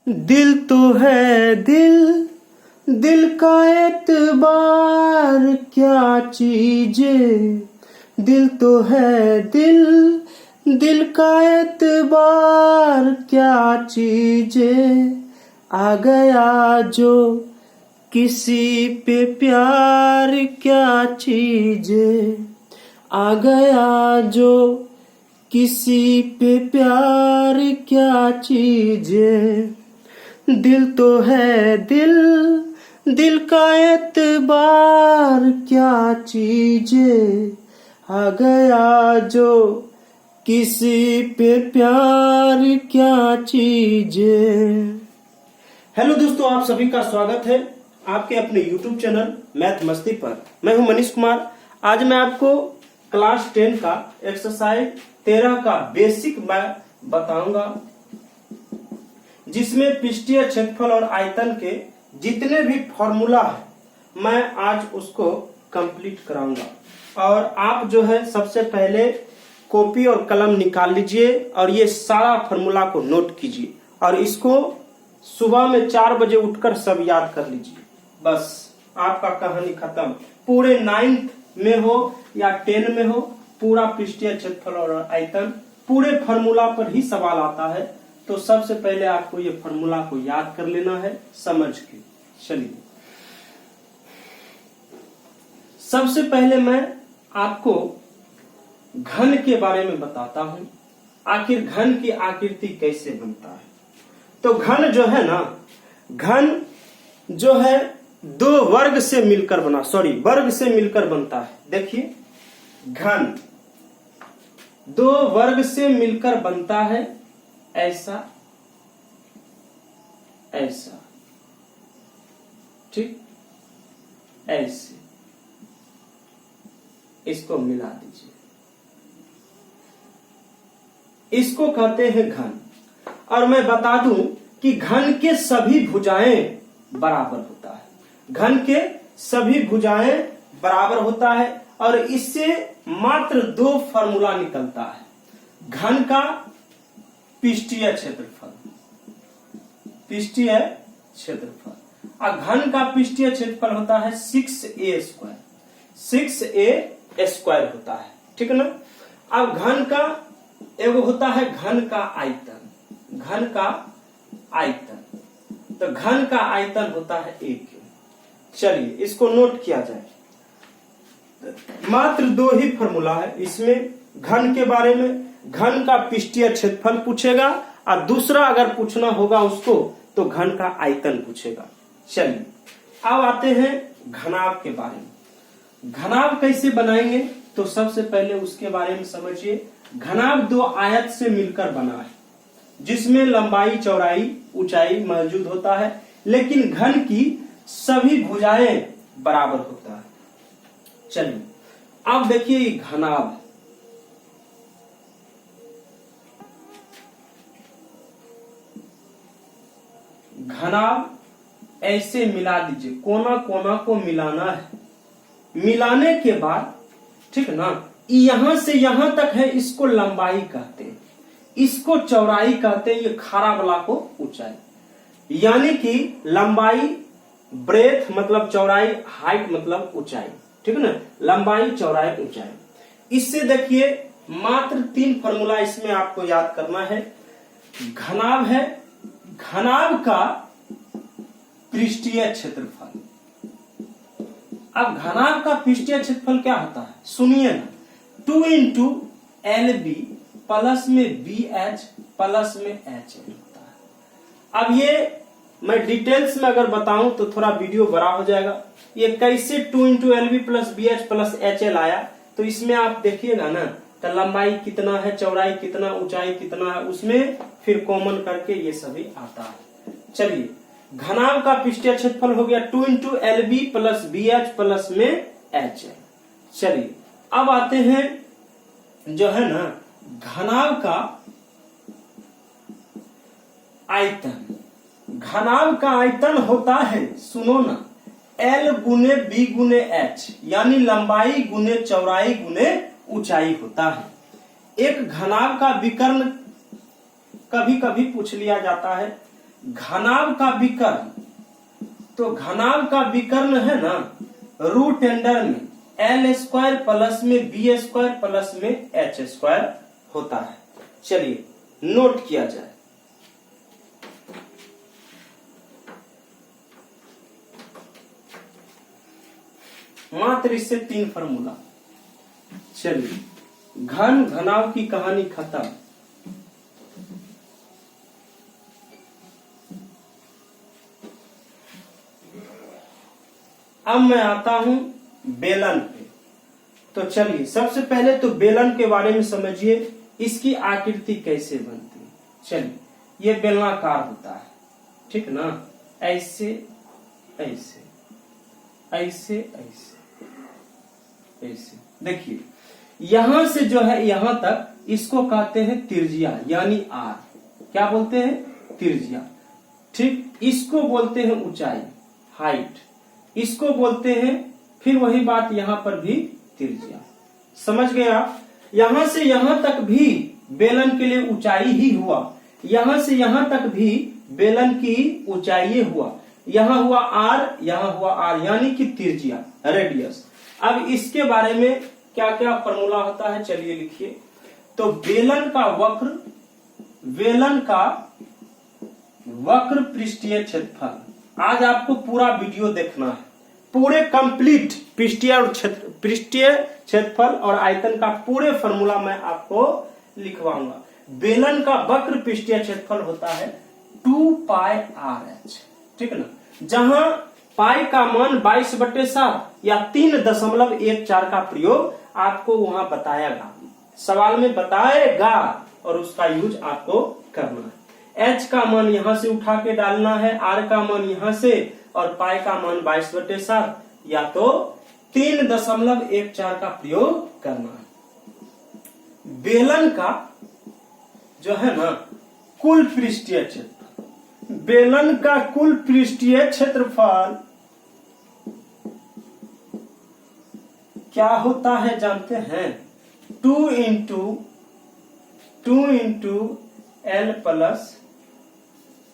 दिल तो है दिल, दिल का एतबार क्या चीजें। दिल तो है दिल, दिल का एतबार क्या चीजें। आ गया जो किसी पे प्यार क्या चीजें। आ गया जो किसी पे प्यार क्या चीजें। दिल तो है दिल, दिल का एतबार क्या चीजें। आ गया जो किसी पे प्यार क्या चीजें। हेलो दोस्तों, आप सभी का स्वागत है आपके अपने YouTube चैनल मैथ मस्ती पर। मैं हूं मनीष कुमार। आज मैं आपको क्लास 10 का एक्सरसाइज 13 का बेसिक मैं बताऊंगा, जिसमें पृष्ठीय क्षेत्रफल और आयतन के जितने भी फॉर्मूला है मैं आज उसको कंप्लीट कराऊंगा। और आप जो है सबसे पहले कॉपी और कलम निकाल लीजिए और ये सारा फॉर्मूला को नोट कीजिए और इसको सुबह में 4 बजे उठकर सब याद कर लीजिए। बस आपका कहानी खत्म। पूरे 9th में हो या 10 में हो, पूरा पृष्ठीय क्षेत्रफल और आयतन पूरे फॉर्मूला पर ही सवाल आता है। तो सबसे पहले आपको ये फॉर्मूला को याद कर लेना है समझ के। चलिए, सबसे पहले मैं आपको घन के बारे में बताता हूं, आखिर घन की आकृति कैसे बनता है। तो घन जो है ना, घन जो है दो वर्ग से मिलकर वर्ग से मिलकर बनता है। देखिए, घन दो वर्ग से मिलकर बनता है। ऐसा ऐसा, ठीक, ऐसे इसको मिला दीजिए, इसको कहते हैं घन। और मैं बता दूं कि घन के सभी भुजाएं बराबर होता है। घन के सभी भुजाएं बराबर होता है और इससे मात्र 2 फॉर्मूला निकलता है। घन का पृष्ठीय क्षेत्रफल, पृष्ठीय क्षेत्रफल, और घन का पृष्ठीय क्षेत्रफल होता है 6a स्क्वायर, 6a स्क्वायर होता है, ठीक है ना। अब घन का एगो होता है घन का आयतन, घन का आयतन, तो घन का आयतन होता है 1। चलिए इसको नोट किया जाए। मात्र 2 ही फॉर्मूला है इसमें घन के बारे में। घन का पृष्ठीय क्षेत्रफल पूछेगा और दूसरा अगर पूछना होगा उसको तो घन का आयतन पूछेगा। चलिए अब आते हैं घनाभ के बारे में। घनाभ कैसे बनाएंगे तो सबसे पहले उसके बारे में समझिए। घनाभ 2 आयत से मिलकर बना है, जिसमें लंबाई, चौड़ाई, ऊंचाई मौजूद होता है, लेकिन घन की सभी भुजाएं बराबर होता है। चलिए अब देखिए घनाभ, घनाभ ऐसे मिला दीजिए, कोना कोना को मिलाना है। मिलाने के बाद, ठीक ना, यहां से यहां तक है, इसको लंबाई कहते हैं, इसको चौड़ाई कहते हैं, ये खारा वाला को ऊंचाई। यानी कि लंबाई ब्रेथ मतलब चौड़ाई, हाइट मतलब ऊंचाई, ठीक है ना। लंबाई, चौड़ाई, ऊंचाई। इससे देखिए मात्र 3 फॉर्मूला इसमें आपको याद करना है। घनाभ है, घनाभ का पृष्ठीय क्षेत्रफल। अब घनाभ का पृष्ठीय क्षेत्रफल क्या होता है सुनिए ना, 2 इंटू LB प्लस में BH प्लस में HL होता है। अब ये मैं डिटेल्स में अगर बताऊं तो थोड़ा वीडियो बड़ा हो जाएगा। ये कैसे 2 into LB plus BH plus HL आया, तो इसमें आप देखिएगा ना, तो लंबाई कितना है, चौड़ाई कितना, ऊंचाई कितना है, उसमें फिर कॉमन करके ये सभी आता है। चलिए घनाभ का पृष्ठीय क्षेत्रफल हो गया 2 into LB plus BH plus में HL। चलिए अब आते हैं जो है ना घनाभ का आयतन। घनाभ का आयतन होता है, सुनो ना, L गुने B गुने H, यानी लंबाई गुने चौड़ाई गुने ऊंचाई होता है। एक घनाभ का विकर्ण कभी कभी पूछ लिया जाता है, घनाभ का विकर्ण, तो घनाभ का विकर्ण है ना रूट अंडर में एल स्क्वायर प्लस में बी स्क्वायर प्लस में एच स्क्वायर होता है। चलिए नोट किया जाए। मात्र इससे 3 फॉर्मूला। चलिए घन घनाभ की कहानी खत्म। अब मैं आता हूं बेलन पे। तो चलिए सबसे पहले तो बेलन के बारे में समझिए, इसकी आकृति कैसे बनती है। चलिए ये बेलनाकार होता है, ठीक ना, ऐसे ऐसे ऐसे ऐसे ऐसे। देखिए यहां से जो है यहां तक इसको कहते हैं त्रिज्या यानी आर। क्या बोलते हैं? त्रिज्या। ठीक, इसको बोलते हैं ऊंचाई, हाइट। इसको बोलते हैं, फिर वही बात यहां पर भी त्रिज्या। समझ गए आप? यहां से यहां तक भी बेलन के लिए ऊंचाई ही हुआ, यहां से यहां तक भी बेलन की ऊंचाई हुआ। यहां हुआ आर, यहां हुआ आर, यानी कि त्रिज्या, रेडियस। अब इसके बारे में क्या क्या फॉर्मूला होता है, चलिए लिखिए। तो बेलन का वक्र पृष्ठीय क्षेत्रफल। आज आपको पूरा वीडियो देखना है, पूरे कंप्लीट पृष्ठीय क्षेत्रफल और आयतन का पूरे फॉर्मूला मैं आपको लिखवाऊंगा। बेलन का वक्र पृष्ठीय क्षेत्रफल होता है 2πRh, ठीक है ना, जहां पाई का मान 22/7 या 3.14 का प्रयोग आपको वहां बताएगा, सवाल में बताएगा और उसका यूज आपको करना है। एच का मान यहां से उठा के डालना है, आर का मान यहां से, और पाई का मान 22/7 या तो 3.14 का प्रयोग करना है। बेलन का जो है ना कुल पृष्ठीय क्षेत्रफल, बेलन का कुल पृष्ठीय क्षेत्रफल क्या होता है जानते हैं? 2 into L plus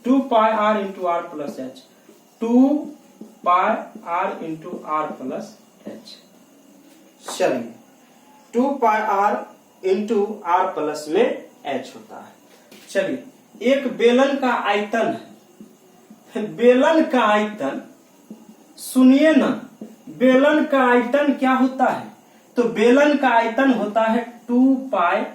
2πr into R plus H, 2πr into R plus H. चलिए 2πr इंटू आर प्लस में एच होता है। चलिए एक बेलन का आयतन है, बेलन का आयतन सुनिए ना, बेलन का आयतन क्या होता है? तो बेलन का आयतन होता है 2πr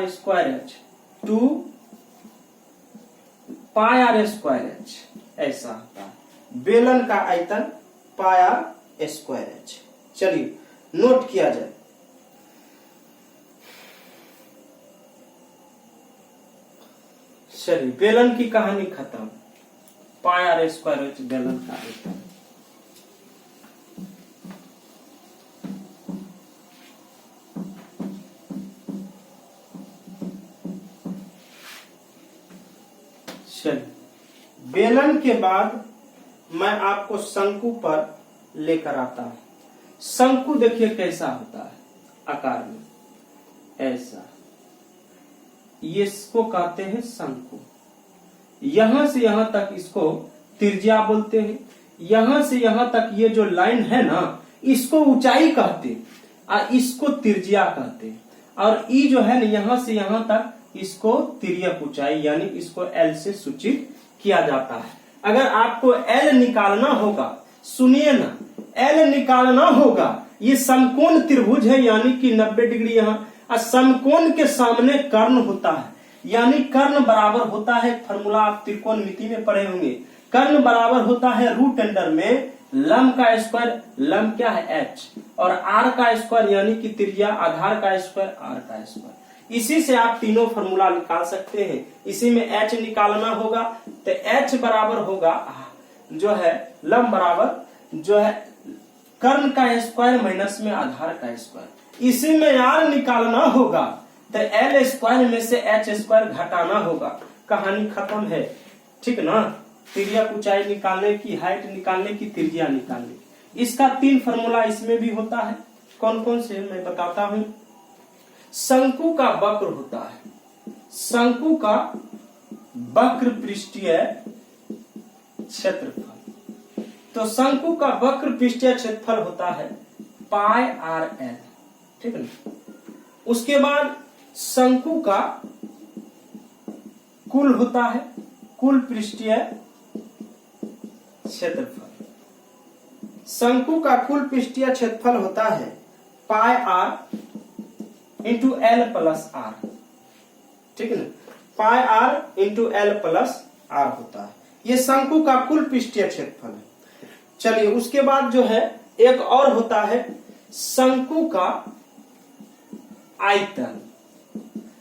square H, 2πr square H, ऐसा होता है बेलन का आयतन πr स्क्वायर एच। चलिए नोट किया जाए। चलिए बेलन की कहानी खत्म, πr स्क्वायर एच बेलन का आयतन। बेलन के बाद मैं आपको शंकु पर लेकर आता हूं। शंकु देखिए कैसा होता है आकार में, ऐसा, ये इसको कहते हैं शंकु। यहां से यहां तक इसको त्रिज्या बोलते हैं, यहां से यहां तक ये जो लाइन है ना इसको ऊंचाई कहते हैं और इसको त्रिज्या कहते हैं, और ई जो है ना यहां से यहां तक इसको तिर्यक ऊंचाई यानी इसको एल से सूचित किया जाता है। अगर आपको एल निकालना होगा, सुनिए ना, एल निकालना होगा, ये समकोण त्रिभुज है यानी कि 90 डिग्री यहाँ, समकोण के सामने कर्ण होता है यानी कर्ण बराबर होता है, फॉर्मूला आप त्रिकोणमिति में पढ़े होंगे, कर्ण बराबर होता है रूट अंडर में लंब का स्क्वायर, लंब क्या है एच, और आर का स्क्वायर यानी कि त्रिज्या, आधार का स्क्वायर आर का स्क्वायर। इसी से आप तीनों फॉर्मूला निकाल सकते हैं। इसी में एच निकालना होगा तो एच बराबर होगा जो है लंब बराबर जो है कर्ण का स्क्वायर माइनस में आधार का स्क्वायर। इसी में आर निकालना होगा तो एल स्क्वायर में से एच स्क्वायर घटाना होगा। कहानी खत्म है, ठीक ना। तिर्यक ऊंचाई निकालने की, हाइट निकालने की, त्रिज्या निकालने की, इसका 3 फॉर्मूला इसमें भी होता है। कौन कौन से मैं बताता हूं। शंकु का वक्र होता है, शंकु का वक्र पृष्ठीय क्षेत्रफल। तो शंकु का वक्र पृष्ठीय क्षेत्रफल होता है पाई आर एल, ठीक है ना। उसके बाद शंकु का कुल होता है कुल पृष्ठीय क्षेत्रफल। शंकु का कुल पृष्ठीय क्षेत्रफल होता है pi r into L plus r, ठीक है ना। Pi r into L plus r होता है, ये शंकु का कुल पृष्ठीय क्षेत्रफल है। चलिए उसके बाद जो है एक और होता है शंकु का आयतन।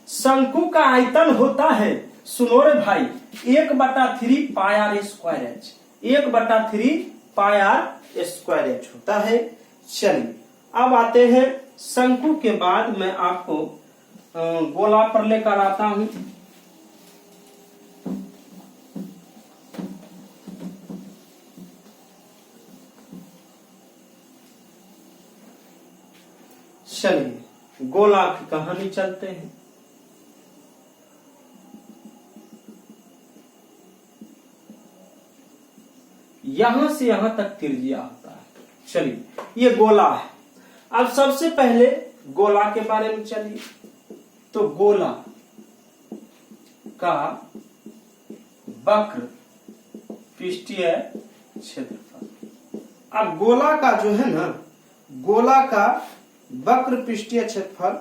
शंकु का आयतन होता है, सुनो रे भाई, 1/3 pi r square h, 1/3 pi r square h होता है। चलिए अब आते हैं शंकु के बाद मैं आपको गोला पर लेकर आता हूं। चलिए गोला की कहानी चलते हैं। यहां से यहां तक त्रिज्या होता है। चलिए ये गोला है। अब सबसे पहले गोला के बारे में चलिए, तो गोला का वक्र पृष्ठीय क्षेत्रफल। अब गोला का जो है ना, गोला का वक्र पृष्ठीय क्षेत्रफल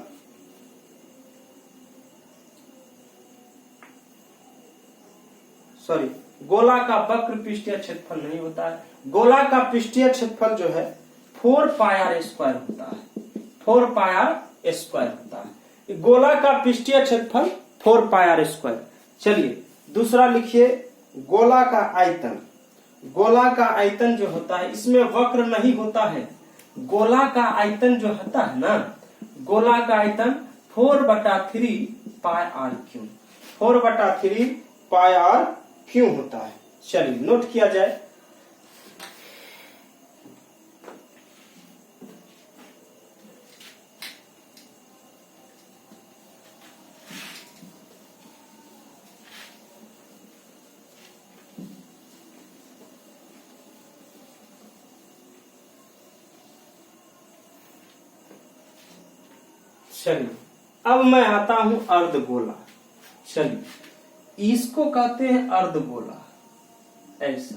गोला का वक्र पृष्ठीय क्षेत्रफल नहीं होता है, गोला का पृष्ठीय क्षेत्रफल जो है 4 पाई आर स्क्वायर होता है, 4 पाई आर स्क्वायर होता है। गोला का पृष्ठीय क्षेत्रफल 4 पाई आर स्क्वायर। चलिए दूसरा लिखिए गोला का आयतन। गोला का आयतन जो होता है, इसमें वक्र नहीं होता है, गोला का आयतन जो होता है ना, गोला का आयतन 4/3 pi r cube, 4/3 pi r cube होता है। चलिए नोट किया जाए। चलिए अब मैं आता हूं अर्धगोला। चलिए इसको कहते हैं अर्धगोला, ऐसा।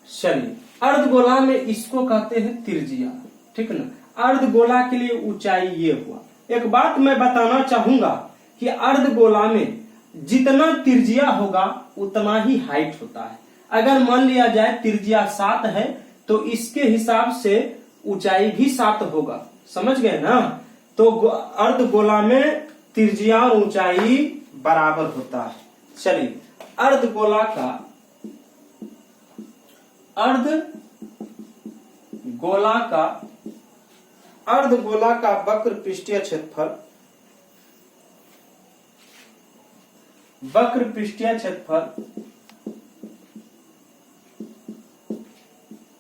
चलिए अर्धगोला में इसको कहते हैं त्रिज्या, ठीक है ना। अर्धगोला के लिए ऊंचाई ये हुआ। एक बात मैं बताना चाहूंगा कि अर्धगोला में जितना त्रिज्या होगा उतना ही हाइट होता है। अगर मान लिया जाए त्रिज्या 7 है तो इसके हिसाब से ऊंचाई भी 7 होगा, समझ गए ना। तो अर्धगोला में त्रिज्या और ऊंचाई बराबर होता है। चलिए अर्धगोला का वक्र पृष्ठीय क्षेत्रफल, वक्र पृष्ठीय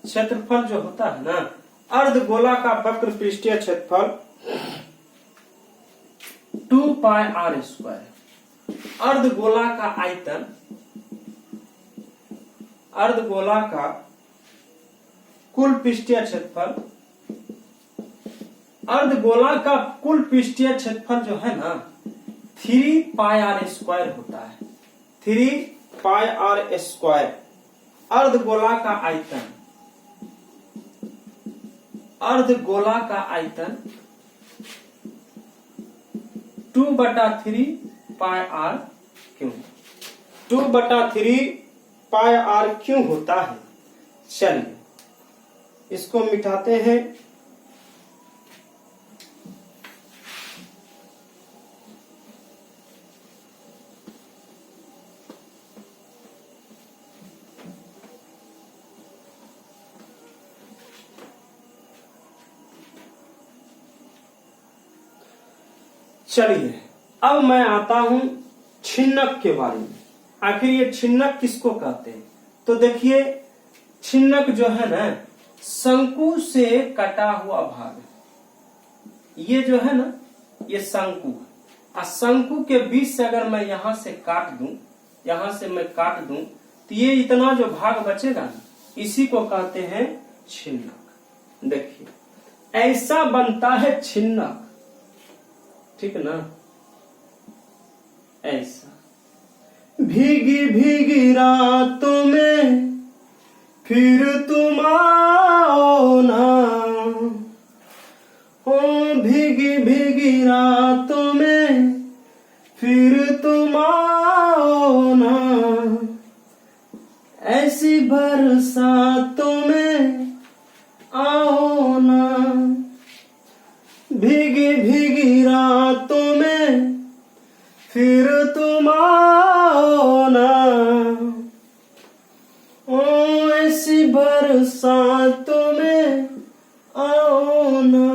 क्षेत्रफल जो होता है ना, अर्धगोला का वक्र पृष्ठीय क्षेत्रफल 2 पाई आर स्क्वायर। अर्धगोला का आयतन, अर्धगोला का कुल पृष्ठीय क्षेत्रफल, अर्धगोला का कुल पृष्ठीय क्षेत्रफल जो है ना 3 पाई आर स्क्वायर होता है, 3 पाई आर स्क्वायर। अर्धगोला का आयतन, अर्धगोला का आयतन 2/3 pi r cube, 2/3 pi r cube होता है। चलिए इसको मिटाते हैं। चलिए अब मैं आता हूं छिन्नक के बारे में। आखिर ये छिन्नक किसको कहते हैं? तो देखिए छिन्नक जो है ना शंकु से कटा हुआ भाग, ये जो है ना ये शंकु। शंकु के बीच से अगर मैं यहां से काट दूं, यहां से मैं काट दूं, तो ये इतना जो भाग बचेगा ना, इसी को कहते हैं छिन्नक। देखिए ऐसा बनता है छिन्नक, ठीक ना, ऐसा। भीगी भीगी रातों में फिर तुम आओ ना, ओ भीगी भीगी रातों में फिर तुम आओ ना, ऐसी बरसातों में आओ ना, भीगी भीगी रातों में फिर तुम आओ ना, ओ ऐसी बरसातों में आओ ना।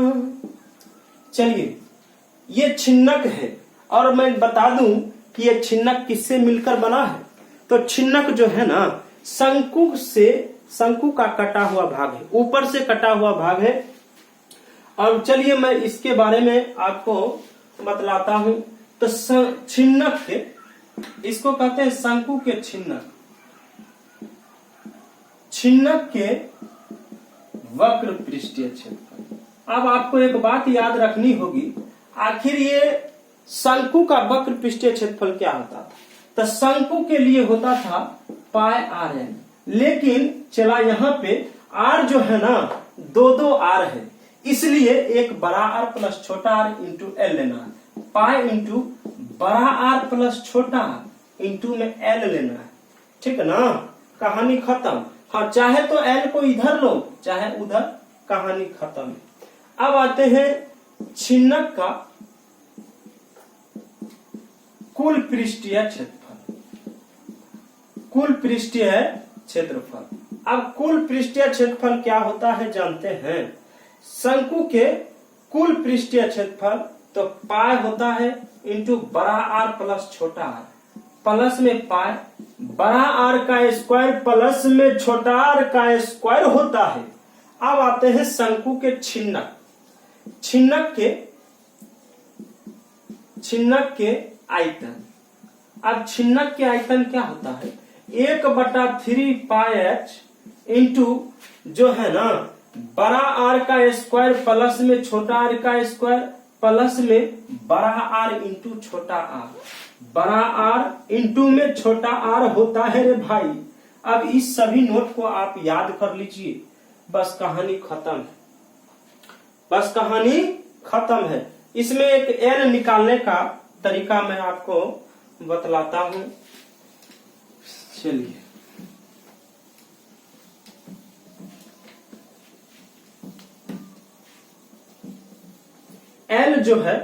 चलिए ये छिन्नक है, और मैं बता दूं कि ये छिन्नक किससे मिलकर बना है। तो छिन्नक जो है ना, शंकु से, शंकु का कटा हुआ भाग है, ऊपर से कटा हुआ भाग है। और चलिए मैं इसके बारे में आपको बतलाता हूं। तो छिन्नक के, इसको कहते हैं शंकु के छिन्नक। छिन्नक के वक्र पृष्ठीय क्षेत्रफल। अब आपको एक बात याद रखनी होगी, आखिर ये शंकु का वक्र पृष्ठीय क्षेत्रफल क्या होता था। तो शंकु के लिए होता था पाई आर एन, लेकिन चला यहाँ पे आर जो है ना, दो आर है, इसलिए एक बड़ा आर प्लस छोटा आर इंटू एल लेना है। पाई इंटू बड़ा आर प्लस छोटा आर इंटू में एल लेना है, ठीक है ना, कहानी खत्म। हाँ, चाहे तो एल को इधर लो चाहे उधर, कहानी खत्म। अब आते हैं छिन्नक का कुल पृष्ठीय क्षेत्रफल। कुल पृष्ठीय क्षेत्रफल। अब कुल पृष्ठीय क्षेत्रफल क्या होता है जानते हैं। शंकु के कुल पृष्ठीय क्षेत्रफल तो पाई होता है इंटू बड़ा आर प्लस छोटा आर, प्लस में पाई, बड़ा आर का स्क्वायर प्लस में छोटा आर का स्क्वायर होता है। अब आते हैं शंकु के छिन्नक। छिन्नक के आयतन। अब छिन्नक के आयतन क्या होता है, 1/3 पाई एच इंटू जो है ना बड़ा आर का स्क्वायर प्लस में छोटा आर का स्क्वायर प्लस में बड़ा आर इंटू छोटा आर, बड़ा आर इंटू में छोटा आर होता है रे भाई। अब इस सभी नोट को आप याद कर लीजिए, बस कहानी खत्म है, बस कहानी खत्म है। इसमें एक एल निकालने का तरीका मैं आपको बतलाता हूं। चलिए एल जो है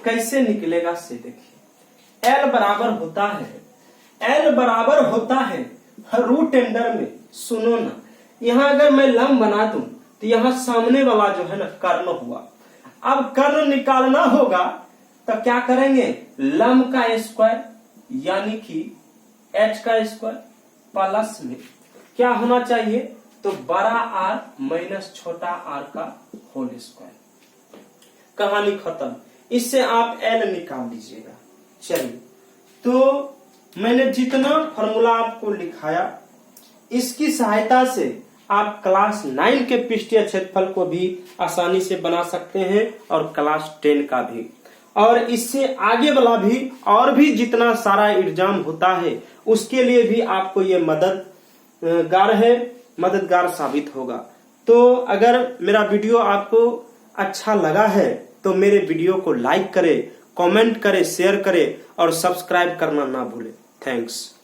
कैसे निकलेगा से देखिए। एल बराबर होता है रूट अंडर में, सुनो ना, यहां अगर मैं लंब बना दूं तो यहां सामने वाला जो है ना कर्ण हुआ। अब कर्ण निकालना होगा तो क्या करेंगे, लंब का स्क्वायर यानी कि एच का स्क्वायर प्लस में क्या होना चाहिए, तो बड़ा आर माइनस छोटा आर का होल स्क्वायर, कहानी खत्म। इससे आप एल निकाल लीजिएगा। चलिए, तो मैंने जितना फॉर्मूला आपको लिखाया इसकी सहायता से आप क्लास 9 के पृष्ठीय क्षेत्रफल को भी आसानी से बना सकते हैं और क्लास 10 का भी, और इससे आगे वाला भी और भी जितना सारा एग्जाम होता है उसके लिए भी आपको ये मददगार साबित होगा। तो अगर मेरा वीडियो आपको अच्छा लगा है तो मेरे वीडियो को लाइक करें, कमेंट करें, शेयर करें और सब्सक्राइब करना ना भूलें। थैंक्स।